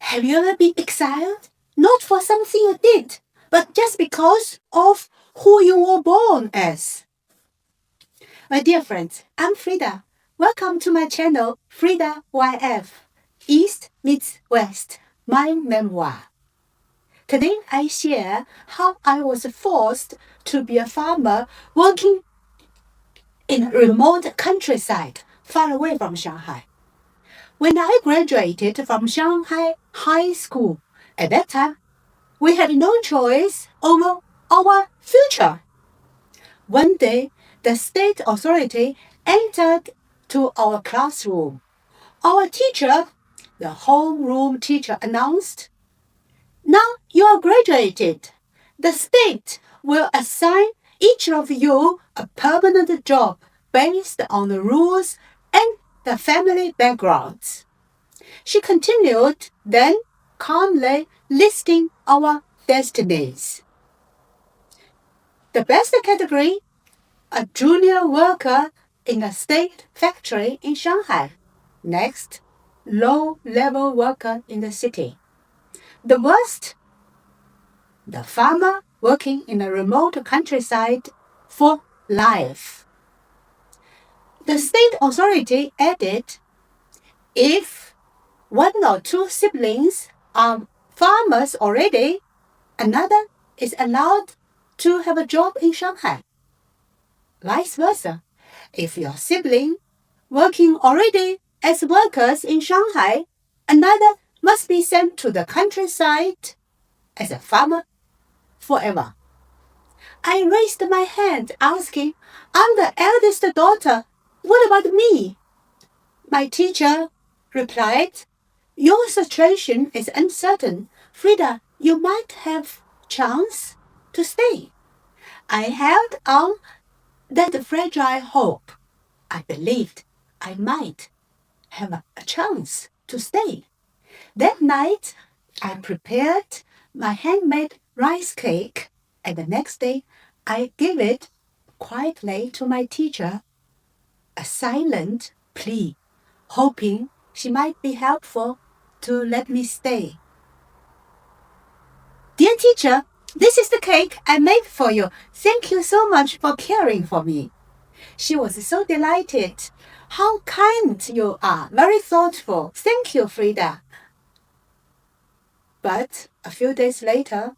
Have you ever been exiled? Not for something you did, but just because of who you were born as. My dear friends, I'm Frieda. Welcome to my channel, Frieda YF, East meets West, my memoir. Today I share how I was forced to be a farmer working in a remote countryside far away from Shanghai. When I graduated from Shanghai High School, at that time, we had no choice over our future. One day, the state authority entered to our classroom. Our teacher, the homeroom teacher, announced, "Now you are graduated. The state will assign each of you a permanent job based on the rules and the family backgrounds." She continued, then calmly listing our destinies. The best category, a junior worker in a state factory in Shanghai. Next, low-level worker in the city. The worst, the farmer working in a remote countryside for life. The state authority added, if one or two siblings are farmers already, another is allowed to have a job in Shanghai. Vice versa, if your sibling working already as workers in Shanghai, another must be sent to the countryside as a farmer forever. I raised my hand asking, I'm the eldest daughter. What about me? My teacher replied, your situation is uncertain. Frieda, you might have chance to stay. I held on that fragile hope. I believed I might have a chance to stay. That night, I prepared my handmade rice cake, and the next day, I gave it quietly to my teacher, a silent plea, hoping she might be helpful to let me stay. Dear teacher, this is the cake I made for you. Thank you so much for caring for me. She was so delighted. How kind you are. Very thoughtful. Thank you, Frieda. But a few days later,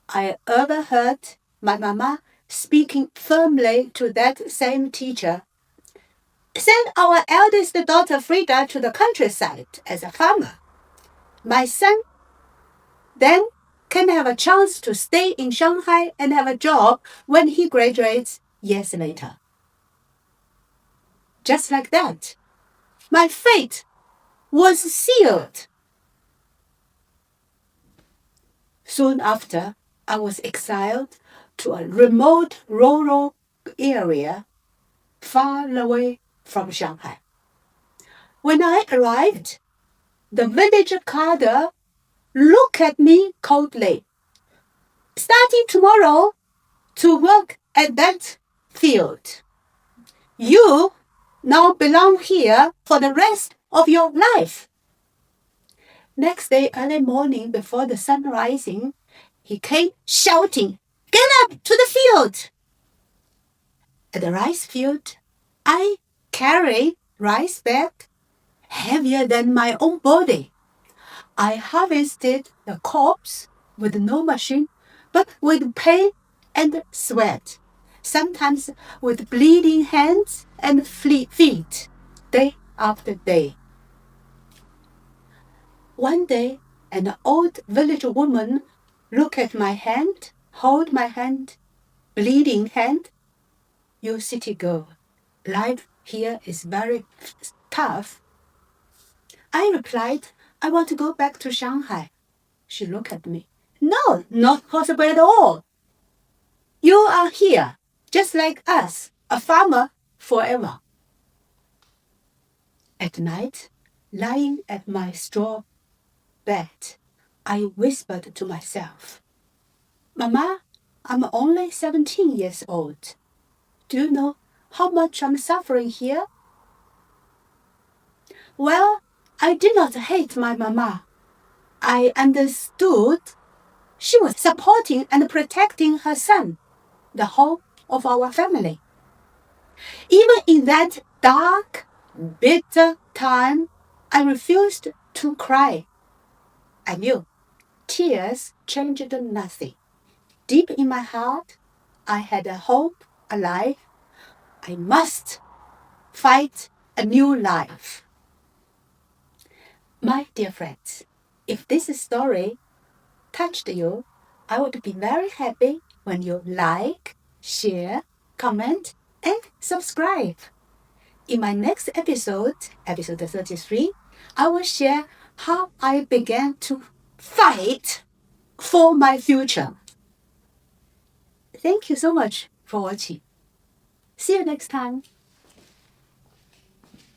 I overheard my mama speaking firmly to that same teacher. Send our eldest daughter Frieda to the countryside as a farmer. My son then can have a chance to stay in Shanghai and have a job when he graduates years later. Just like that, my fate was sealed. Soon after, I was exiled to a remote rural area far away from Shanghai. When I arrived, the village carder looked at me coldly. Starting tomorrow to work at that field. You now belong here for the rest of your life. Next day, early morning before the sun rising, he came shouting, get up to the field. At the rice field, I carried rice bag heavier than my own body. I harvested the crops with no machine, but with pain and sweat, sometimes with bleeding hands and feet, day after day. One day, an old village woman looked at my hand, hold my hand, bleeding hand. You city girl, life here is very tough. I replied, I want to go back to Shanghai. She looked at me. No, not possible at all. You are here, just like us, a farmer forever. At night, lying at my straw bed, I whispered to myself, Mama, I'm only 17 years old. Do you know how much I'm suffering here? Well, I did not hate my mama. I understood she was supporting and protecting her son, the hope of our family. Even in that dark, bitter time, I refused to cry. I knew tears changed nothing. Deep in my heart, I had a hope alive. I must fight a new life. My dear friends, if this story touched you, I would be very happy when you like, share, comment, and subscribe. In my next episode, episode 33, I will share how I began to fight for my future. Thank you so much for watching. See you next time.